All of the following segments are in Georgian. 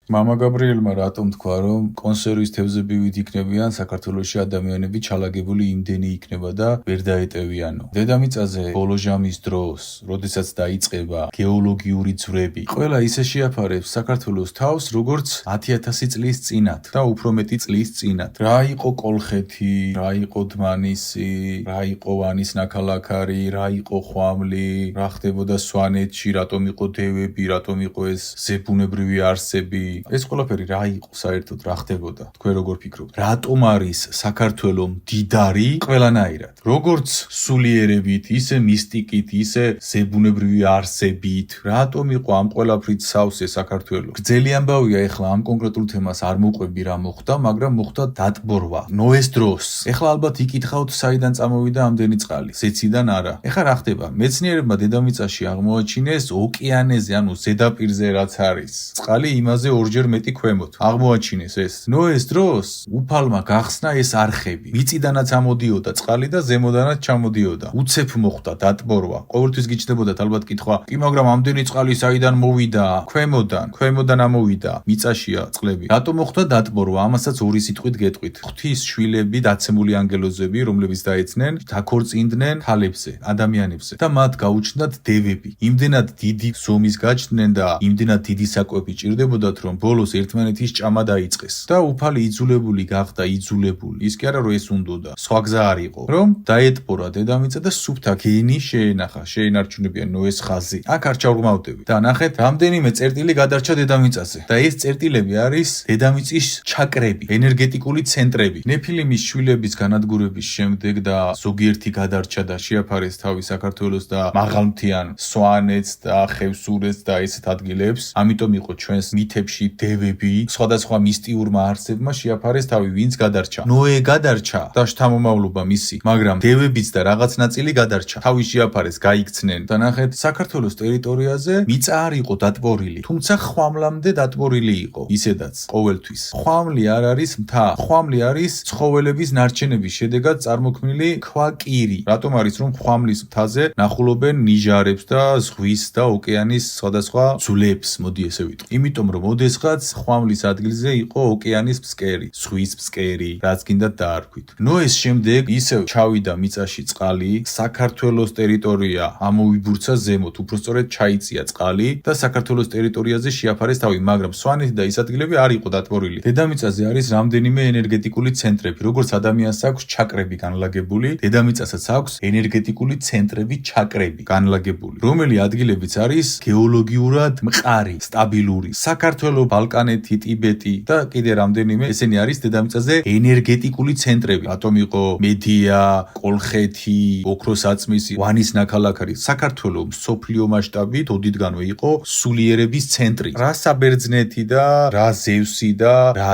მამა გაბრიელმა რატომ თქვა, რომ კონსერვის თევზებივით იქნებიან საქართველოში ადამიანები ჩალაგებული იმდენი იქნება და ვერ დაეტევიანო. დედამიწაზე ბოლო ჟამის დროს, როდესაც დაიწყება გეოლოგიური ძვრები, ყველა ისე შეაფარებს საქართველოს თავს, როგორც 10,000 წლის წინათ და უფრო მეტი წლის წინათ. რა იყო კოლხეთი, რა იყო დმანისი, რა იყო ვანის ნაქალაქარი, რა იყო ხვამლი, რა ხდებოდა სვანეთში, რატომ იყო დევები, რატომ იყო ეს ზებუნებრივი არსები. ეს ყველაფერი რა იყო საერთოდ რა ხდებოდა თქვენ როგორ ფიქრობთ რატომ არის საქართველოს მდიდარი ყველანაირად როგორც სულიერებით ისე მისტიკით ისე ზებუნებრივი არსებით რატომ იყო ამ ყველაფრით სავსე საქართველოს გრძელი ამბავია ეხლა ამ კონკრეტულ თემას არ მოყვები რა მოხდა მაგრამ მოხდა დატბორვა ნოეს დროს ეხლა ალბათ იკითხავთ საიდან წამოვიდა ამდენი წყალი ზეციდან არა ეხლა რა ხდება მეცნიერებმა დედამიწაში აღმოაჩინეს ოკეანეზე ანუ ზედაპირზე რაც არის წყალი იმაზე ორჯერ მეტი ქვემოთ აღმოაჩინეს ეს ნოეს დროს უფალმა გახსნა ეს არხები მიწიდანაც ამოდიოდა წყალი და ზემოდანაც ჩამოდიოდა უცებ მოხდა დატბორვა ყოველთვის გიჩნდებოდათ ალბათ კითხვა კი მაგრამ ამდენი წყალი საიდან მოვიდა ქვემოდან ამოვიდა მიწაშია წყლები რატომ მოხდა დატბორვა ამასაც ორი სიტყვით გეტყვით ღვთის შვილები დაცემული ანგელოზები რომლებიც დაეცნენ დაქორწინდნენ ქალებზე ადამიანებზე და მათ გაუჩნდათ დევები იმდენად დიდი ზომის გაჩნდნენ და იმდენად დიდი საკვები ჭირდებოდათ რომ ბოლოს ერთმანეთის ჭამა დაიწყეს და უფალი იძულებული გახდა ის კი არა რომ ეს უნდოდა სხვა გზა არ იყო რომ დაეტბორა დედამიწა და სუფთა გენი შეენახა შეენარჩუნებიან ნოეს ხაზი აქ არ ჩავღმავდები და ნახეთ რამდენიმე წერტილი გადარჩა დედამიწაზე და ეს წერტილები არის დედამიწის ჩაკრები ენერგეტიკული ცენტრები ნეფილიმის შვილების განადგურების შემდეგ და ზოგიერთი გადარჩა და შეაფარეს თავი საქართველოს და მაღალმთიან სვანეთს და ხევსურეთს და ესეთ ადგილებს ამიტომ იყო ჩვენს მითებში დევები სხვადასხვა მისტიურმა არსებმა შეაფარეს თავი ვინც გადარჩა ნოე გადარჩა და შთამომავლობა მისი მაგრამ დევებიც და რაღაც ნაწილი გადარჩა თავი შეაფარეს გაიქცნენ და ნახეთ საქართველოს ტერიტორიაზე მიწა არ იყო დატბორილი თუმცა ხვამლამდე დატბორილი იყო ისედაც ყოველთვის ხვამლი არ არის მთა ხვამლი არის ცხოველების ნარჩენების შედეგად წარმოქმნილი ქვაკირი რატომ არის რომ ხვამლის მთაზე ნახულობენ ნიჟარებს და ზღვის და ოკეანის სხვადასხვა ძვლებს მოდი ესე ვიტყვი იმიტომ რომ ოდესღაც ხვამლის ადგილზე იყო ოკეანის ფსკერი, ზღვის ფსკერი, რაც გინდათ დაარქვით. ნოეს შემდეგ ისევ ჩავიდა მიწაში წყალი, საქართველოს ტერიტორია ამოვიბურცა ზემოთ, უბრალოდ ჩაიწია წყალი და საქართველოს ტერიტორიაზე შეაფარეს თავი, მაგრამ სვანეთი და ის ადგილები არ იყო დატბორილი. დედამიწაზე არის რამდენიმე ენერგეტიკული ცენტრები, როგორც ადამიანს აქვს ჩაკრები განლაგებული, დედამიწასაც აქვს ენერგეტიკული ცენტრები ჩაკრები განლაგებული, რომელი ადგილებიც არის გეოლოგიურად მყარი, სტაბილური. საქართველოს ბალკანეთი, ტიბეტი და კიდე რამდენიმე ესენი არის დედამიწაზე ენერგეტიკული ცენტრები. რატომ იყო მედია, კოლხეთი, ოქროსაწმისი, ვანის ნაქალაქარი. საქართველოს მსოფლიო მასშტაბით ოდითგანვე იყო სულიერების ცენტრი. რა საბერძნეთი და რა ზევსი და რა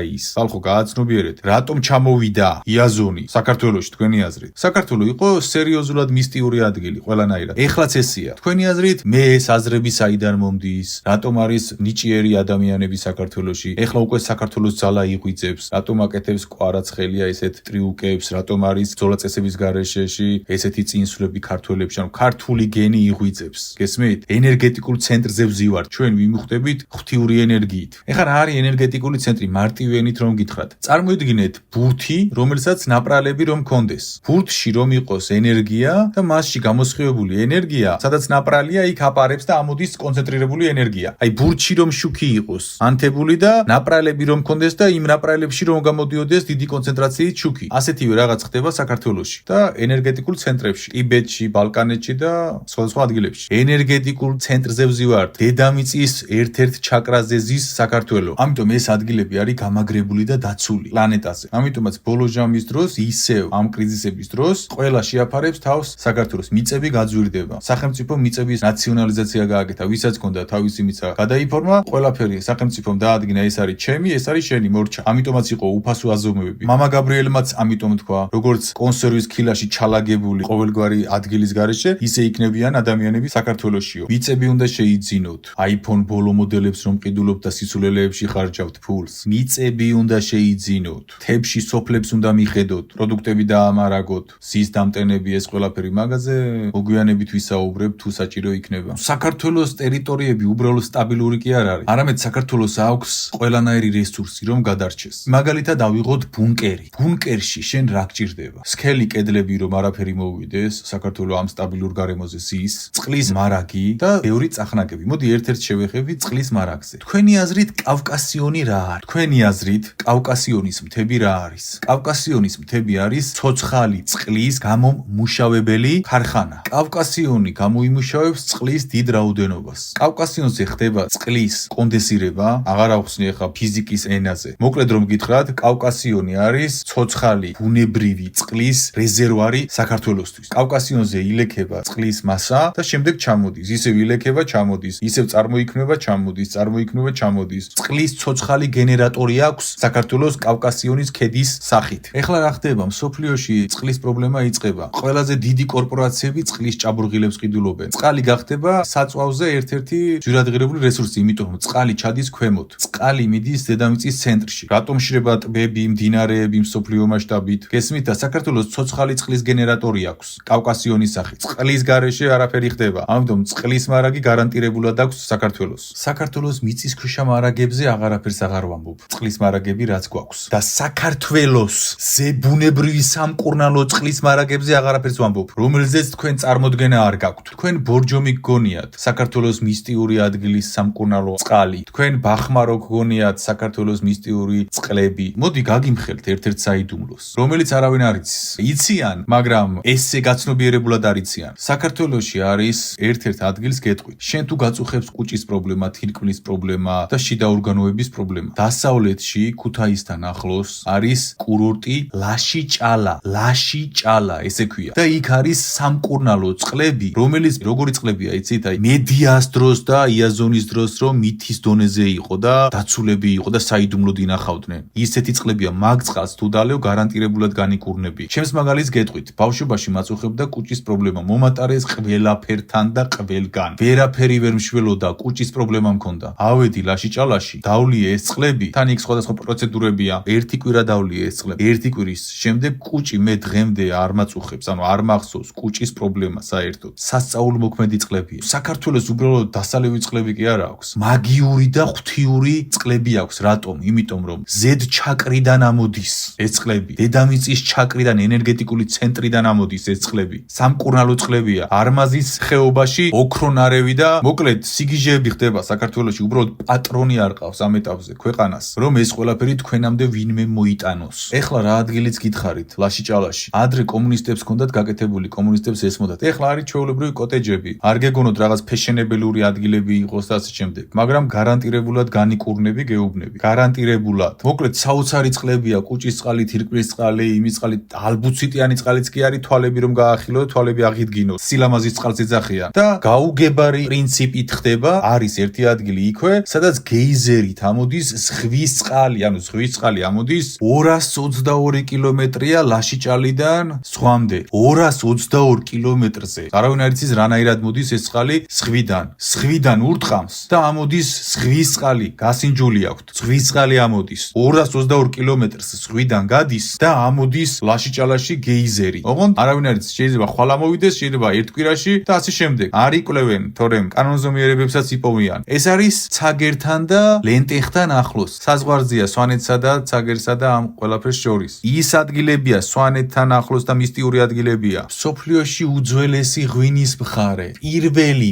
ის. ხალხო გააცნობიერეთ. რატომ ჩამოვიდა იაზონი საქართველოში თქვენი აზრით? საქართველოს იყო სერიოზულად მისტიური ადგილი ყველანაირად. ეხლაც ესეა. თქვენი აზრით მე ეს აზრები საიდან მომდის? რატომ არის ნიჭიერი ადამიანები საქართველოში. ეხლა უკვე საქართველოს ძალა იღვიძებს, რატომ აკეთებს კვარაცხელია ესეთ ტრიუკებს, რატომ არის ბრძოლა წესების გარეშეში ესეთი წინსვლები ქართველებში, ანუ ქართული გენი იღვიძებს. გესმით? ენერგეტიკულ ცენტრზე ვზივართ, ჩვენ ვიმუხტებით ღვთიური ენერგიით. ეხლა რა არის ენერგეტიკული ცენტრი? მარტივენით რომ გითხრათ. წარმოიდგინეთ ბურთი, რომელსაც ნაპრალები რომ კონდეს. ბურთში რომ იყოს ენერგია და მასში გამოსხივებული ენერგია, სადაც ნაპრალია, იქ აპარებს და ამოდის კონცენტრირებული ენერგია. აი ბურთში რომ შუქი იყოს ანთებული და ნაპრალები რომ კონდეს და იმ ნაპრალებში რომ გამოდიოდეს დიდი კონცენტრაციით შუქი. ასეთივე რაღაც ხდება საქართველოში და ენერგეტიკულ ცენტრებში, ტიბეტში, ბალკანეთში და სხვადასხვა ადგილებში. ენერგეტიკულ ცენტრზე ვზივართ. დედამიწის ერთ-ერთ ჩაკრაზე ზის საქართველო. ამიტომ ეს ადგილები არის გამაგრებული და დაცული პლანეტაზე. ამიტომაც ბოლო ჟამის დროს ისევ ამ კრიზისების დროს ყველა შეაფარებს თავს საქართველოს. მიწები გაძვირდება. სახელმწიფო მიწების ნაციონალიზაცია გააკეთა. ვისაც ჰქონდა თავისი მიწა გადაიფორმა, ყველაფერი სახელმწიფომ დაადგინა ეს არის ჩემი, ეს არის შენი, მორჩა. ამიტომაც იყო უფასო აზომვები. მამა გაბრიელმაც ამიტომ თქვა, როგორც კონსერვის ქილაში ჩალაგებული ყოველგვარი ადგილის გარეშე, ისე იქნებიან ადამიანები საქართველოშიო. მიწები უნდა შეიძინოთ. iPhone ბოლო მოდელებს რომ ყიდულობთ და სისულელეებში ხარჯავთ ფულს. მიწები უნდა შეიძინოთ. თებში სოფლებს უნდა მიხედოთ, პროდუქტები დაამარაგოთ, ზის დამტენები ეს ყველაფერი მაგაზე მოგვიანებით ვისაუბრებ თუ საჭირო იქნება. საქართველოს ტერიტორიები უბრალოდ სტაბილური კი არ არის. არ არამედ საქართველოს აქვს ყველანაირი რესურსი რომ გადარჩეს. მაგალითად ავიღოთ ბუნკერი. ბუნკერში შენ რა გჭირდება? სქელი კედლები რომ არაფერი მოვიდეს, საქართველოს ამ სტაბილურ გარემოზე ზის, წყლის მარაგი და ბევრი წახნაგები. მოდი ერთ-ერთ შევეხები წყლის მარაგზე. თქვენი აზრით კავკასიონი რა არის? თქვენი აზრით კავკასიონის მთები რა არის? კავკასიონის მთები არის ცოცხალი წყლის გამომმუშავებელი ქარხანა. კავკასიონი გამოიმუშავებს წყლის დიდ რაოდენობას. კავკასიონზე ხდება წყლის კონდენსირება, აღარ ახსნი ახლა ფიზიკის ენაზე. მოკლედ რომ გითხრათ, კავკასიონი არის ცოცხალი ბუნებრივი წყლის რეზერვარი საქართველოსთვის. კავკასიონზე ილექება წყლის მასა და შემდეგ ჩამოდის. ისევ ილექება, ჩამოდის. ისევ წარმოიქმნება, ჩამოდის, წარმოიქმნება, ჩამოდის. წყლის ცოცხალი გენერატორი აქვს საქართველოს კავკასიონის ქედის სახით. ეხლა რა ხდება? მსოფლიოში წყლის პრობლემა იწყება. ყველაზე დიდი კორპორაციები წყლის ჭაბურღილებს ყიდულობენ. წყალი გახდება საწვავზე ერთ-ერთი ძვირადღირებული რესურსი, იმიტომ რომ წყალი ჩადის ქვემოთ. წყალი მიდის დედამიწის ცენტრში. რატომ შრება ტბები, მდინარეები მსოფლიო მასშტაბით? გესმით და საქართველოს ცოცხალი წყლის გენერატორი აქვს კავკასიონის სახით. წყლის გარეშე არაფერი ხდება. ამიტომ წყლის მარაგი გარანტირებულად აქვს საქართველოს. საქართველოს მიწისქვეშა მარაგებზე აღარაფერს აღარ ვამბობ. წყლის მარაგები რაც გვაქვს. და საქართველოს ზებუნებრივი სამკურნალო წყლის მარაგებზე აღარაფერს ვამბობ, რომელზეც თქვენ წარმოდგენა არ გაქვთ. თქვენ ბორჯომი გგონიათ საქართველოს მისტიური ადგილის სამკურნალო წყალი. თქვენ ბახმარო გგონიათ საქართველოს მისტიური წყლები. მოდი გაგიმხელთ ერთ-ერთ საიდუმლოს, რომელიც არავინ არ იცის. იციან, მაგრამ ესე გაცნობიერებულად არ იციან. საქართველოში არის ერთ-ერთ ადგილს გეტყვით. შენ თუ გაწუხებს კუჭის პრობლემა, თირკმლის პრობლემა და შიდა ორგანოების პრობლემა. დასავლეთში, ქუთაისთან ახლოს არის კურორტი ლაშიჭალა. ლაშიჭალა ესე ქვია. და იქ არის სამკურნალო წყლები, რომელიც როგორი წყლებია, იცით? აი მედიას დროს და იაზონის დროს რომ მითის დონეზე იყო და დაცულები იყო და საიდუმლოდ ინახავდნენ. ისეთი წყლებია, მაგ წყალს თუ დალევ გარანტირებულად განიკურნები. ჩემს მაგალითს გეტყვით, ბავშვობაში მაწუხებდა კუჭის პრობლემა, მომატარეს ყველაფერთან და ყველგან. ვერაფერი ვერ მშველოდა, კუჭის პრობლემა მქონდა. ავედი ლაშიჭალაში, დავლიე ეს წყლები, თან იქ სხვადასხვა პროცედურებია. ერთი კვირა დავლიე ეს წყლები. ერთი კვირის შემდეგ კუჭი მე დღემდე არ მაწუხებს, ანუ არ მახსოვს კუჭის პრობლემა საერთოდ. სასწაულ მოქმედი წყლებია. საქართველოს უბრალოდ დასალევი წყლები კი არ აქვს. მაგიური და ღვთიური წყლები აქვს. რატომ? იმიტომ რომ ზედ ჩაკრიდან ამოდის ეს წყლები. დედამიწის ჩაკრიდან, ენერგეტიკული ცენტრიდან ამოდის ეს წყლები. სამკურნალო წყლებია. არმაზის ხეობაში ოქრონარევი და მოკლედ სიგიჟეები ხდება საქართველოში. უბრალოდ პატრონი არ ყავს ამ ეტაპზე ქვეყანას, რომ ეს ყველაფერი თქვენამდე ვინმე მოიტანოს. ეხლა რა ადგილიც გითხარით ლაშიჭალაში. ადრე კომუნისტებს ჰქონდათ გაკეთებული, კომუნისტებს ესმოდათ. ეხლა არის ჩვეულებრივი კოტეჯები. არ გეგონოთ რაღაც ფეშენებელური ადგილები იყოს და ასე შემდეგ. მაგრამ გარანტირებულად განიკურნები, გეუბნები. გარანტირებულად. მოკლედ საოცარი წყლებია, კუჭის წყალი, თირკმლის წყალი, იმის წყალი, ალბუციტიანი წყალიც კი არის, თვალები რომ გაახილო, თვალები აღიდგინო. სილამაზის წყალს ეძახიან. და გაუგებარი პრინციპით ხდება, არის ერთი ადგილი იქვე, სადაც გეიზერით ამოდის ზღვის წყალი, ანუ ზღვის წყალი ამოდის 222 კილომეტრია ლაშიჭალიდან ზღვამდე. 222 კილომეტრზე. არავინ არ იცის რანაირად მოდის ეს წყალი ზღვიდან. ზღვიდან ურტყამს და ამოდის ზღვის წყალი, გასინჯული აქვთ. ზღვის წყალი ამოდის 222 კილომეტრს ზღვიდან გადის და ამოდის ლაშიჭალაში გეიზერი. ოღონდ არავინ არ იცის, შეიძლება ხვალ ამოვიდეს, შეიძლება ერთ კვირაში და ასე შემდეგ. არ იკვლევენ, თორემ კანონზომიერებებსაც იპოვიან. ეს არის ცაგერთან და ლენტეხთან ახლოს. საზღვარზეა სვანეთსა და ცაგერსა და ამ ყველაფერს შორის. ის ადგილებია სვანეთთან ახლოს და მისტიური ადგილებია. მსოფლიოში უძველესი ღვინის მხარე.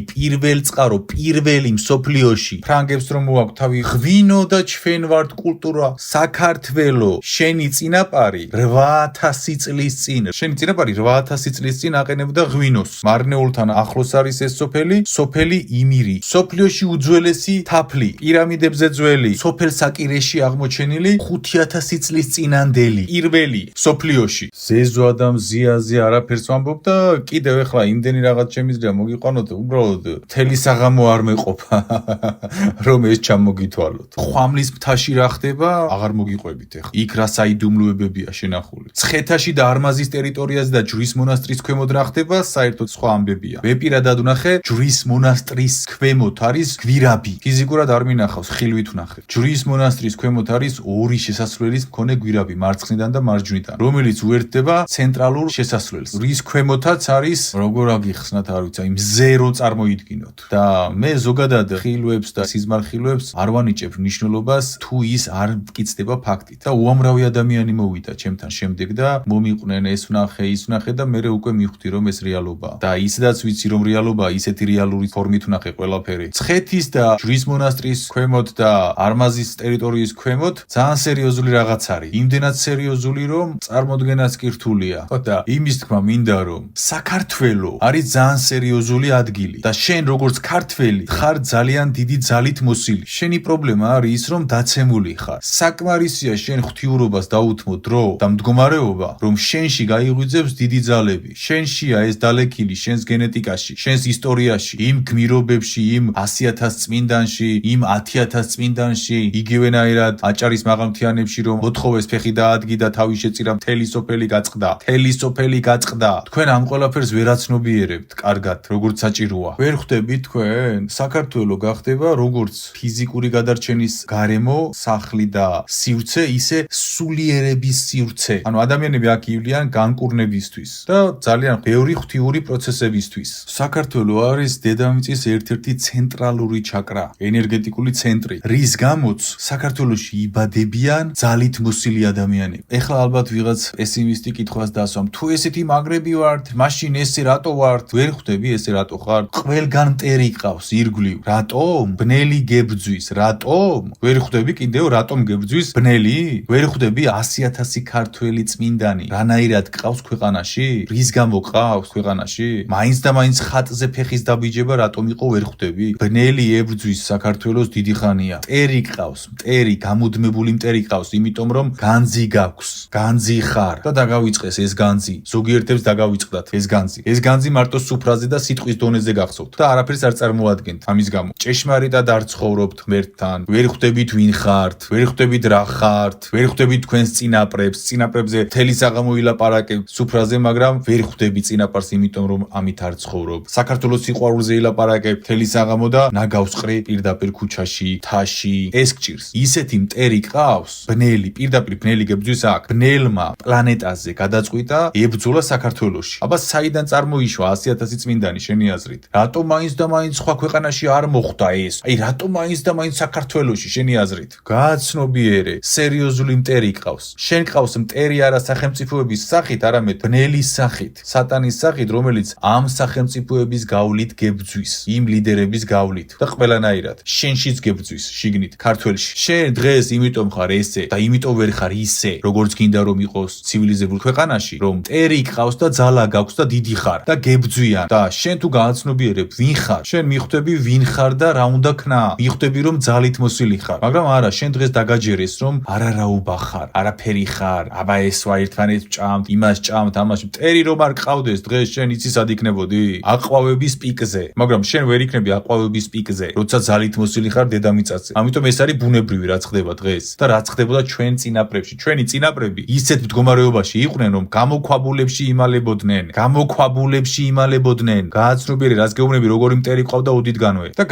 პირველ წყარო, პირველი მსოფლიოში. ფრანგებს რომ მოაქვთ თავი ღვინო და ჩვენ ვართ კულტურა. საქართველო, შენი წინაპარი 8000 წლის წინ. შენი წინაპარი 8000 წლის წინ აყენებდა ღვინოს. მარნეულთან ახლოს არის ეს სოფელი იმირი. მსოფლიოში უძველესი თაფლი, პირამიდებზე ძველი, სოფელ საკირეში აღმოჩენილი 5000 წლის წინანდელი. პირველი მსოფლიოში. ზეზო და მზიაზე არაფერს ვამბობ და კიდევ ეხლა იმდენი რაღაც შემიძლია მოგიყვანოთ, უბრალოდ მთელი საღამო არ მეყოფა რომ ეს ჩამოგითვალოთ. ხვამლის მთაში რა ხდება, აღარ მოგიყვებით ეხლა. იქ რა საიდუმლოებებია შენახული. ცხეთაში და არმაზის ტერიტორიაზე და ჯვრის მონასტრის ქვემოთ რა ხდება, საერთოდ სხვა ამბებია. მე პირადად ვნახე, ჯვრის მონასტრის ქვემოთ არის გვირაბი. ფიზიკურად არ მინახავს, ხილვით ვნახე. ჯვრის მონასტრის ქვემოთ არის ორი შესასვლელის მქონე გვირაბი, მარცხნიდან და მარჯვნიდან, რომელიც უერთდება ცენტრალურ შესასვლელს. რის ქვემოთაც არის, როგორ აგიხსნათ, არ ვიცი, იმ მზე რო წარმოიდგინოთ. და მე ზოგადად ხილვებს და სიზმარხილოებს არ ვანიჭებ მნიშვნელობას თუ ის არ მტკიცდება ფაქტით და უამრავი ადამიანი მოვიდა ჩემთან შემდეგ და მომიყვნენ ეს ვნახე და მე უკვე მივხვდი რომ ეს რეალობაა და ისედაც ვიცი რომ რეალობაა ისეთი რეალური ფორმით ვნახე ყველაფერი ცხეთის და ჯვრის მონასტრის ქვემოთ და არმაზის ტერიტორიის ქვემოთ ძალიან სერიოზული რაღაც არის იმდენად სერიოზული რომ წარმოდგენაც კი რთულია და იმის თქმა მინდა რომ საქართველო არის ძალიან სერიოზული ადგილი და შენ როგორც ქართველი ხარ ძალიან დიდი ძალით მოსილი შენი პრობლემა არის ის რომ დაცემული ხარ საკმარისია შენ ღვთიურობას დაუთმო დრო და მდგომარეობა რომ შენში გაიღვიძებს დიდი ძალები შენშია ეს დალექილი შენს გენეტიკაში შენს ისტორიაში იმ გმირობებში იმ 100,000 წმინდანში იმ 10,000 წმინდანში იგივენაირად აჭარის მაღალმთიანებში რომ მოთხოვეს ფეხი დაადგი და თავი შეწირა მთელი სოფელი გაწყდა თქვენ ამ ყველაფერს ვერაცნობიერებთ კარგად როგორც საჭიროა ვერ ხვდებით თქვენ საქართველო გახდება როგორც ფიზიკური გადარჩენის გარემო სახლი და სივრცე ისე სულიერების სივრცე ანუ ადამიანები აქ ივლიან განკურნებისთვის და ძალიან ბევრი ღვთიური პროცესებისთვის საქართველო არის დედამიწის ერთ-ერთი ცენტრალური ჩაკრა ენერგეტიკული ცენტრი რის გამოც საქართველოში იბადებიან ძალით მოსილი ადამიანები ეხლა ალბათ ვიღაც პესიმისტი კითხვას დასვამ თუ ესეთი მაგრები ვართ მაშინ ესე რატო ვართ ვერ ხვდები ესე რატო ხარ ყველგან მტერი ყავს ირგვლივ რატომ ბნელი გებძვის რატომ ვერ ხვდები კიდევ რატომ გებძვის ბნელი ვერ ხვდები 100,000 ქართველი წმინდანი რანაირად ყავს ქვეყანაში რის გამო ყავს ქვეყანაში მაინც და მაინც ხატზე ფეხის დაბიჯება რატომ იყო ვერ ხვდები ბნელი ებძვის საქართველოს დიდი ხანია მტერი ყავს მტერი გამუდმებული მტერი ყავს იმიტომ რომ განძი გაქვს განძი ხარ და დაგავიწყეს ეს განძი ზოგიერთებს დაგავიწყდათ ეს განძი მარტო სუფრაზე და სიტყვის დონეზე გახსოვთ და არაფერს არ წარმოადგენთ ამის გამო ჭეშმარიტად არ ცხოვრობთ ღმერთთან ვერ ხვდებით ვინ ხართ ვერ ხვდებით რა ხართ ვერ ხვდებით თქვენს წინაპრებზე მთელი საღამო ილაპარაკებ სუფრაზე მაგრამ ვერ ხვდები წინაპარს იმიტომ რომ ამით არ ცხოვრობ საქართველოს სიყვარულზე ილაპარაკებ მთელი საღამო და ნაგავსყრი პირდაპირ ქუჩაში თაში ეს გჭირს ისეთი მტერი ყავს ბნელი პირდაპირ ბნელი გებძვის აქ ბნელმა პლანეტაზე გადაწყვიტა ებრძოლა საქართველოში აბა საიდან წარმოიშვა 100,000 წმინდანი შენი აზრით რატომ მაინც და მაინც სხვა ქვეყანაში არ მოხდა ეს აი რატომ მაინც და მაინც საქართველოში შენი აზრით გააცნობიერე სერიოზული მტერი ყავს შენ ყავს მტერი არა სახელმწიფოების სახით არამედ ბნელის სახით სატანის სახით რომელიც ამ სახელმწიფოების გავლით გებძვის იმ ლიდერების გავლით და ყველანაირად შენშიც გებძვის შიგნით ქართველში შენ დღეს იმიტომ ხარ ესე და იმიტომ ვერ ხარ ისე როგორც გინდა რომ იყოს ცივილიზებულ ქვეყანაში რომ მტერი ყავს და ძალა გაქვს და დიდი ხარ და გებძვიან და შენ თუ გააცნობიერებ ვინ ხარ შენ მიხვდები ვინ ხარ და რა უნდა ქნა მიხვდები რომ ძალით მოსილი ხარ მაგრამ არა შენ დღეს დაგაჯერეს რომ არარაობა ხარ არაფერი ხარ აბა ეს ვა ერთმანეთს ჭამთ იმას ჭამთ ამას მტერი რომ არ ყავდეს დღეს შენ იცი სად იქნებოდი აყვავების პიკზე მაგრამ შენ ვერ იქნები აყვავების პიკზე როცა ძალით მოსილი ხარ დედამიწაზე ამიტომ ეს არის ბუნებრივი რაც ხდება დღეს და რაც ხდებოდა ჩვენ წინაპრებში ჩვენი წინაპრები ისეთ მდგომარეობაში იყვნენ რომ გამოქვაბულებში იმალებოდნენ გააცნობიერე რას გეუბნები როგორი მტერი ყავდა ოდითგანვე და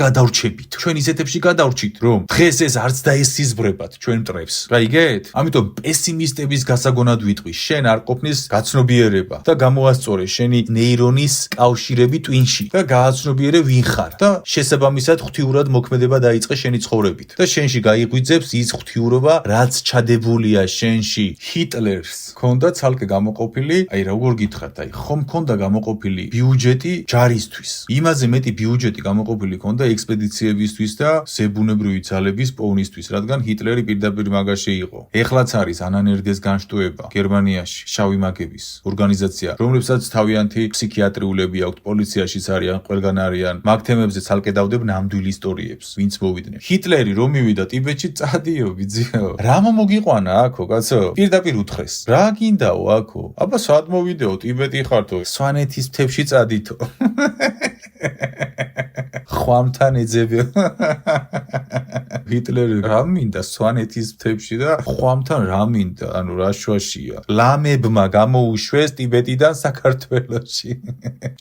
გადავრჩებით ჩვენ ისეთებში გადავრჩით რომ დღეს ეს არც დაესიზბრებათ ჩვენ მტრებს რაიგეთ ამიტომ პესიმისტების გასაგონად ვიტყვი შენ არ ყოფნის გაცნობიერება და გამოასწორე შენი ნეირონის კავშირები ტვინში და გააცნობიერე ვინ ხარ და შესაბამისად ღვთიურად მოქმედება დაიწყე შენი ცხოვრებით და შენში გაიღვიძებს ის ღვთიურობა რაც ჩადებულია შენში ჰიტლერს ქონდა ცალკე გამოყოფილი აი როგორ გითხრათ აი ხომ ქონდა გამოყოფილი ბიუჯეტი ჯარისთვის იმაზე მეტი ბიუჯეტი გამოყოფილი ქონდა ექსპედიციებისთვის და ზებუნებრივი ძალების პოვნისთვის რადგან ჰიტლერი პირდაპირ მაგაში იყო ეხლაც არის ანანერგეს განშტოება გერმანიაში შავი მაგების ორგანიზაცია რომლებსაც თავიანთი ფსიქიატრიულები აქვთ პოლიციაშიც არიან ყველგან არიან მაგ თემებზე ცალკე დავდებ ნამდვილ ისტორიებს ვინც მოვიდნენ ჰიტლერი რომ მივიდა ტიბეტში წადიო ბიძიო რა მომოგიყვანა აქო კაცო პირდაპირ უთხრეს რა გინდაო აქო აბა სად მოვიდეო ტიბეტი ხართო სვანეთის მთებში წადითო ხვამთან ეძებიო ჰიტლერი რა მინდა სვანეთის მთებში და ხვამთან რა მინდა ანუ რა შუაშია ლამებმა გამოუშვეს ტიბეტიდან საქართველოში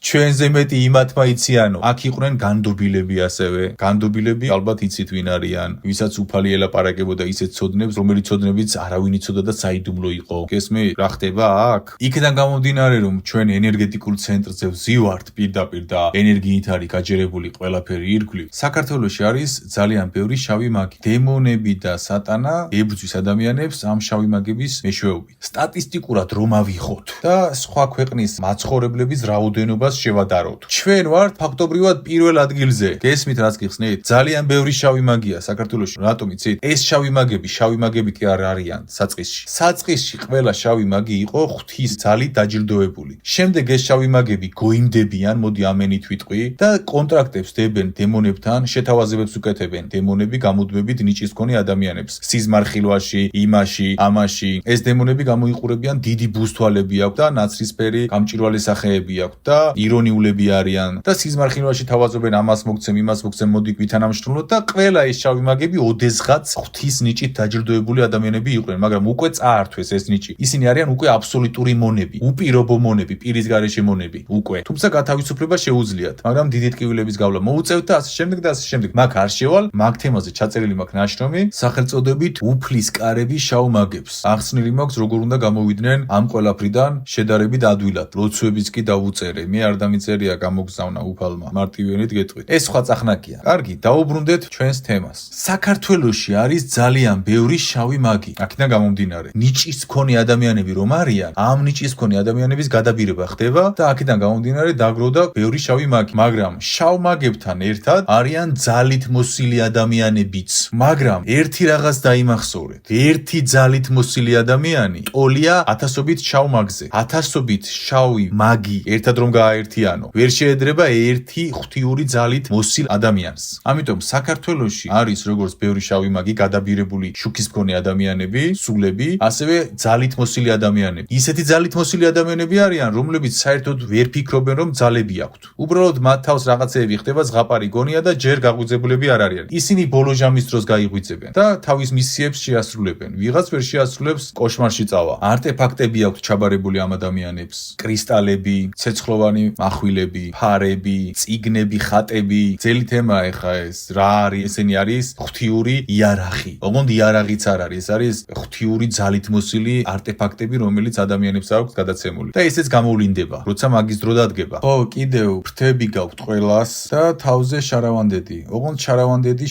ჩვენზე მეტი იმათმა იციანო აქ იყვნენ განდობილები ასევე განდობილები ალბათ იცით ვინ არიან ვისაც უფალი ელაპარაკებოდა ისეთ ცოდნებს რომელიც ცოდნებიც არავინ იცოდა და საიდუმლო იყო გესმე რა ხდება აქ იქიდან გამომდინარე რომ ჩვენ ენერგეტიკულ ცენტრზე ვზივართ პირდაპირ და ენერგიით არის გაჯერებული ყველაფერი ნაცრისფერი ირგვლივ. საქართველოში არის ძალიან ბევრი შავი მაგი. დემონები და სატანა ებრძვის ადამიანებს ამ შავი მაგების მეშვეობით. სტატისტიკურად რომ ავიღოთ და სხვა ქვეყნის მაცხოვრებლების რაოდენობას შევადაროთ. ჩვენ ვართ ფაქტობრივად პირველ ადგილზე. გესმით რაც გიხსნით? ძალიან ბევრი შავი მაგია საქართველოში. რატომ იცით? ეს შავი მაგები კი არ არიან საწყისში. საწყისში ყველა შავი მაგი იყო ღვთის ძალით დაჯილდოებული. შემდეგ ეს შავი მაგები გოიმდებიან, მოდი ამენით ვიტყვი და კონტრაქტებს დებენ დემონებთან, შეთავაზებებს უკეთებენ დემონები გამუდმებით ნიჭის მქონე ადამიანებს. სიზმარხილვაში, იმაში, ამაში. ეს დემონები გამოიყურებიან, დიდი ბუზთვალები აქვს და ნაცრისფერი გამჭვირვალე სახეები აქვს და ირონიულები არიან და სიზმარხილვაში თავაზობენ ამას მოგცემ, იმას მოგცემ, მოდი ვითანამშრომლოთ და ყველა ეს შავი მაგები ოდესღაც ღვთის ნიჭით დაჯილდოებული ადამიანები იყვნენ, მაგრამ უკვე წაართვეს ეს ნიჭი. ისინი არიან უკვე აბსოლუტური მონები, უპირობო მონები, პირის გარეშე მონები უკვე. თუმცა გათავისუფლება შეუძლიათ, მაგრამ დიდი ტკივილების გავლა მოუწევთ და ასე შემდეგ და ასე შემდეგ. მაგ არ შევალ, მაგ თემაზე ჩაწერილი მაქვს ნაშრომი, სახელწოდებით უფლის კარები შავ მაგებს. ახსნილი მაქვს როგორ უნდა გამოვიდნენ ამ ყველაფრიდან შედარებით ადვილად. ლოცვებიც კი დავუწერე, მე არ დამიწერია გამოგზავნა უფალმა. მარტივიანით გეტყვით. ეს სხვა წახნაგია. კარგი, დაუბრუნდეთ ჩვენს თემას. საქართველოში არის ძალიან ბევრი შავი მაგი. აქედან გამომდინარე, ნიჭის მქონე ადამიანები რომ არიან, ამ ნიჭის მქონე ადამიანების გადაბირება ხდება და აქედან გამომდინარე დაგროვდა ბევრი შავი მაგი. მაგრამ შავ მაგებთან ერთად არიან ძალით მოსილი ადამიანებიც. მაგრამ ერთი რაღაც დაიმახსოვრეთ. ერთი ძალით მოსილი ადამიანი ტოლია ათასობით შავ მაგზე. ათასობით შავი მაგი ერთად რომ გააერთიანო, ვერ შეედრება ერთი ღვთიური ძალით მოსილ ადამიანს. ამიტომ საქართველოში არის როგორც ბევრი შავი მაგი გადაბირებული შუქის მქონე ადამიანები, სულები, ასევე ძალით მოსილი ადამიანები. ისეთი ძალით მოსილი ადამიანები არიან, რომლებიც საერთოდ ვერ ფიქრობენ, რომ ძალები აქვთ. უბრალოდ მათ თავს რაღაცეები ხდება, ზღაპარი გონია და ჯერ გაღვიძებულები არ არიან. ისინი ბოლო ჟამის დროს გაიღვიძებენ და თავის მისიებს შეასრულებენ. ვიღაც ვერ შეასრულებს, კოშმარში წავა. არტეფაქტები აქვთ ჩაბარებული ამ ადამიანებს. კრისტალები, ცეცხლოვანი מחვილები, ფარები, წიგნები, ხატები. ძელი თემაა ეხა ეს. რა არის? ესენი არის ღვთიური იარაღი. ოღონდ იარაღიც არ არის, ეს არის ღვთიური ძალით მოსილი არტეფაქტები, რომელიც ადამიანებს აქვს გადაცემული. და ესეც გამოვლინდება, როცა მაგის დრო დადგება. ხო, კიდევ ფრთები გაქვთ ყველას და თავზე შარავანდედი. ოღონდ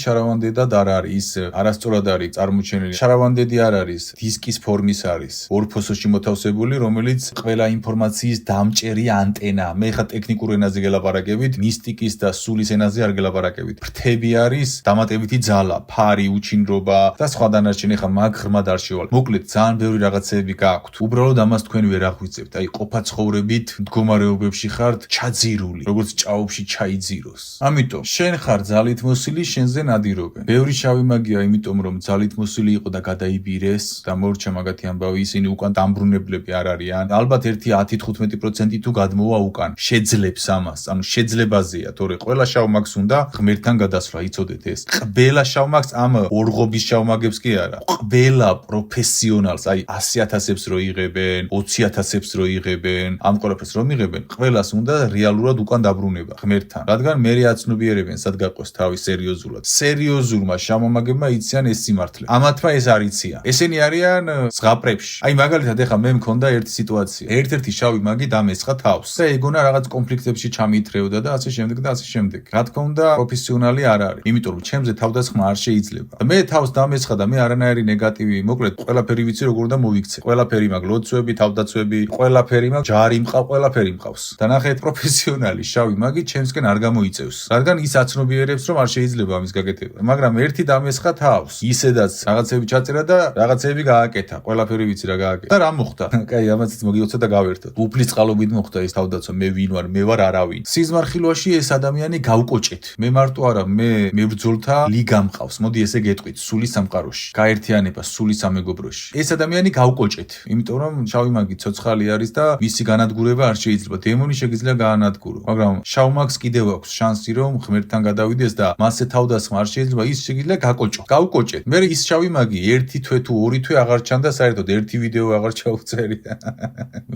შარავანდედად არ არის, ის არასწორად არის წარმოჩენილი. შარავანდედი არ არის, დისკის ფორმის არის. ორფოსოში მოთავსებული, რომელიც ყველა ინფორმაციის დამჭერი ანტენა. მე ხა ტექნიკურ ენაზე გელაპარაკებით, მისტიკის და სულის ენაზე არ გელაპარაკებით. ფრთები არის დამატებითი ძალა, ფარი, უჩინრობა და სხვა დანარჩენი. ხა მაგ ღრმად არ შევალ. მოკლედ ძალიან ბევრი რაღაცეები გაქვთ. უბრალოდ ამას თქვენ ვერ აღვიძებთ. აი ყოფა ცხოვრებით მდგომარეობებში ხართ ჩაძირული, როგორც ჭაობში ჩაიძიროს. ამიტომ შენ ხარ ძალით მოსილი, შენზე ნადირობენ. ბევრი შავი მაგია, იმიტომ რომ ძალით მოსილი იყო და გადაიბირეს და მორჩა მაგათი ამბავი, ისინი უკან დამბრუნებლები არ არიან. ალბათ ერთი 10-15% თუ გადმოვა უკან. შეძლებს ამას, ანუ შეძლებაზეა, თორე ყველა შავ მაგს უნდა ღმერთთან გადასვლა, იცოდეთ ეს. ყველა შავ მაგს ამ ორღობის შავ მაგებს კი არა. ყველა პროფესიონალს, აი 100,000-ებს რო იღებენ, 20,000-ებს რო იღებენ, ამ ყველაფერს რომ იღებენ, ყველას უნდა რეალურად უკან დაბრუნება ღმერთთან. რადგან მერე აცნობიერებენ, სად გაყოს თავი სერიოზულად. სერიოზულმა შავმაგებმა იციან ეს სიმართლე. ამათმა ეს არ იციან. ესენი არიან ზღაპრებში. აი მაგალითად ეხა მე მქონდა ერთი სიტუაცია. ერთ-ერთი შავი მაგი დამესხა თავს და ეგონა რაღაც კონფლიქტებში ჩამიითრეოდა და ასე შემდეგ და ასე შემდეგ. რა თქმა უნდა, პროფესიონალი არ არის, იმიტომ რომ ჩემზე თავდასხმა არ შეიძლება. მე თავს დამესხა და მე არანაირი ნეგატივი, მოკლედ ყველაფერი ვიცი როგორ უნდა მოვიქცე. ყველაფერი მაგ ლოცვები, თავდაცვები, ყველაფერი მაგ ჯარი მყავს, ყველაფერი მყავს. და ნახეთ, პროფესიონალი შავი მაგი ჩემსკენ არ გამოიწევს. რადგან ის აცნობიერებს რომ არ შეიძლება ამის გაკეთება. მაგრამ ერთი დამესხა თავს. ისედაც რაღაცები ჩაწერა და რაღაცები გააკეთა. ყველაფერი ვიცი რა გააკეთა. და რა მოხდა? კაი, ამაციც მოგიოცე და გავერთოთ. უფლის წყალობით მოხდა ეს თავდაცვა. მე ვინ ვარ? მე ვარ არავინ. სიზმარხილვაში ეს ადამიანი გავკოჭეთ. მე მარტო არა, მე მებრძოლთა ლიგა მყავს. მოდი ესე გეტყვით, სულის სამყაროში. გაერთიანება სულის სამეგობროში. ეს ადამიანი გავკოჭეთ, იმიტომ რომ შავი მაგი ცოცხალი არის და მისი განადგურება არ შეიძლება. დემონი შეგიძლია გაანადგურო. მაგრამ შავ მაგს კიდევ აქვს შანსი რომ ღმერთთან გადავიდეს და მასზე თავდასხმა არ შეიძლება, ის შეგიძლია გაკოჭო. გავკოჭეთ. მე ის შავი მაგი ერთი თვე თუ ორი თვე აღარ ჩანდა საერთოდ ერთი ვიდეო აღარ ჩაუწერია.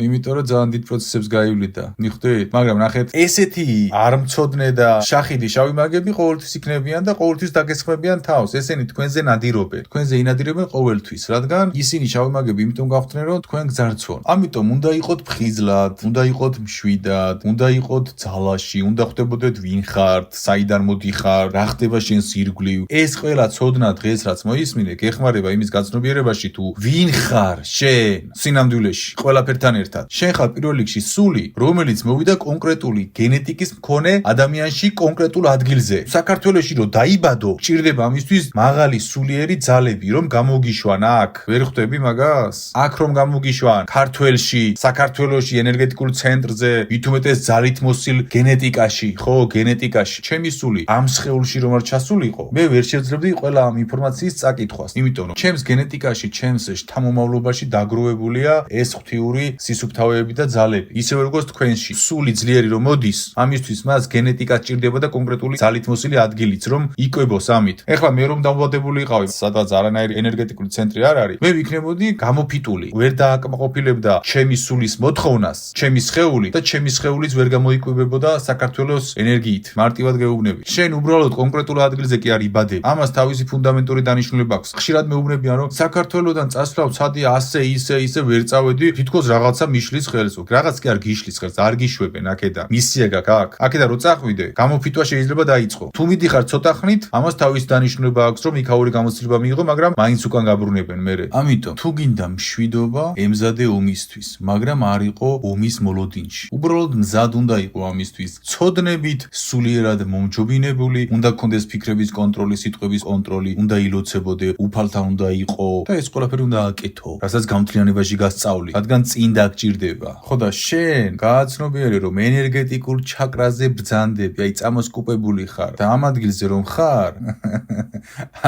იმიტომ რომ ძალიან დიდ პროცესებს გაივლიდა. მიხვდით? მაგრამ ნახეთ, ესეთი არმცოდნე და შახიდი შავი მაგები ყოველთვის იქნებიან და ყოველთვის დაგესხმებიან თავს. ესენი თქვენზე ნადირობენ. თქვენზე ინადირებენ ყოველთვის, რადგან ისინი შავი მაგები იმიტომ გავხდნენ რომ თქვენ გძარცვონ. ამიტომ უნდა იყოთ ფხიზლად, უნდა იყოთ მშვიდად, უნდა იყოთ ძალაში, უნდა ხვდებოდეთ ვინ ხარ. ხარ, საიდან მოდიხარ, რა ხდება შენს ირგვლივ. ეს ყველა ცოდნა დღეს რაც მოისმინე, გეხმარება იმის გაცნობიერებაში თუ ვინ ხარ შენ სინამდვილეში, ყველაფერთან ერთად. შენ ხარ პირველ რიგში სული, რომელიც მოვიდა კონკრეტული გენეტიკის მქონე ადამიანში კონკრეტულ ადგილზე. საქართველოში რომ დაიბადო, ჭირდება ამისთვის მაღალი სულიერი ძალები, რომ გამოგიშვან აქ. ვერ ხვდები მაგას? აქ რომ გამოგიშვან ქართველში, საქართველოში ენერგეტიკულ ცენტრზე, მithumetes ძალით მოსილ გენეტიკაში, ხო, გენეტიკაში. ჩემი სული ამ სხეულში რომ არ ჩასულიყო, მე ვერ შევძლებდი ყველა ამ ინფორმაციის წაკითხვას, იმიტომ რომ ჩემს გენეტიკაში, ჩემს შთამომავლობაში დაგროვებულია ეს ღვთიური სისუფთავეები და ძალები. ისევე როგორც თქვენში, სული ძლიერი რომ მოდის, ამისთვის მას გენეტიკა სჭირდება და კონკრეტული ძალით მოსილი ადგილიც რომ იკვებოს ამით. ეხლა მე რომ დამოუკიდებულიყავი, სადაც არანაირი ენერგეტიკული ცენტრი არ არის, მე ვიქნებოდი გამოფიტული. ვერ დააკმაყოფილებდა ჩემი სულის მოთხოვნას, ჩემი სხეული და ჩემი სხეულიც ვერ გამოიკვებებოდა საქართველოს ენერგიით. მარტივად გეუბნები. შენ უბრალოდ კონკრეტულ ადგილზე კი არ იბადები. ამას თავისი ფუნდამენტური დანიშნულება აქვს. ხშირად მეუბნებიან რომ საქართველოსთან წასვლავ ცადი ასე ისე ვერ წავედი, თითქოს რაღაცა მიშლის ხელს. რაღაც კი არ გიშლის ხელს, არ გიშვებენ აქედან. მისია გაქვს აქ. აქედან რო წახვიდე, გამოფიტვა შეიძლება დაიწყო. თუ მიდიხარ ცოტა ხნით, ამას თავისი დანიშნულება აქვს რომ იქაური გამოცდილება მიიღო, მაგრამ მაინც უკან გაბრუნებენ მერე. ამიტომ თუ გინდა მშვიდობა, ემზადე ომისთვის, მაგრამ არ იყო ომის მოლოდინში. უბრალოდ მზად უნდა იყო ამისთვის. ცოდნებით, სულიერად მომჯობინებული, უნდა გქონდეს ფიქრების კონტროლი, სიტყვების კონტროლი, უნდა ილოცებოდე, უფალთან უნდა იყო და ეს ყველაფერი უნდა აკეთო, რასაც გამთლიანებაში გასწავლი, რადგან წინ დაგჭირდება. ხო და შენ გააცნობიერე რომ ენერგეტიკულ ჩაკრაზე ბრძანდები, აი წამოსკუპებული ხარ და ამ ადგილზე რომ ხარ,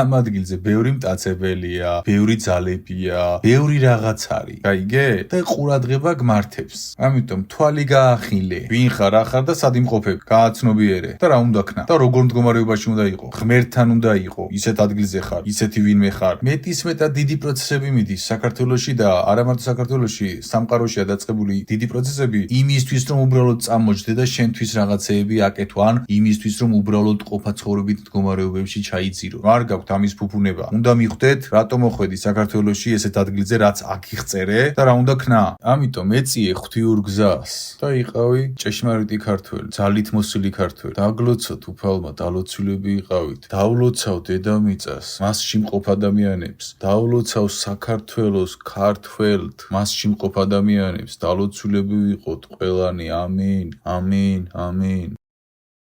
ამ ადგილზე ბევრი მტაცებელია, ბევრი ძალებია, ბევრი რაღაც არის. გაიგე? და ყურადღება გმართებს. ამიტომ თვალი გაახილე. ვინ ხარ, რა ხარ და სად იმყოფებ? გააცნობიერე და რა უნდა ქნა და როგორ მდგომარეობაში უნდა იყო? ღმერთთან უნდა იყო. ისეთ ადგილზე ხარ, ისეთი ვინმე ხარ. მეტისმეტად დიდი პროცესები მიდის საქართველოში და არა მარტო საქართველოში, სამყაროშია დაწყებული დიდი პროცესები იმისთვის რომ უბრალოდ წამოჯდე და შენთვის რაღაცეები აკეთო, ან იმისთვის რომ უბრალოდ ყოფაცხოვრებით მდგომარეობებში ჩაიძირო. არ გაქვთ ამის ფუფუნება. უნდა მიხვდეთ, რატომ მოხვედი საქართველოში ესეთ ადგილზე, რაც აქ იღწერე და რა უნდა ქნა. ამიტომ ეწიე ღვთიურ გზას და იყავი ჭეშმარიტი ქართველი, ძალით მოსილი ქართველი. დაგლოცოთ უფალმა, დალოცულები იყავით. დავლოცავ დედამიწას, მასში მყოფ ადამიანებს. დავლოცავ საქართველოს ქართველთ, მასში მყოფ ადამიანებს. დალოცულები ვიყოთ ყველანი. ამინ, ამინ, ამინ.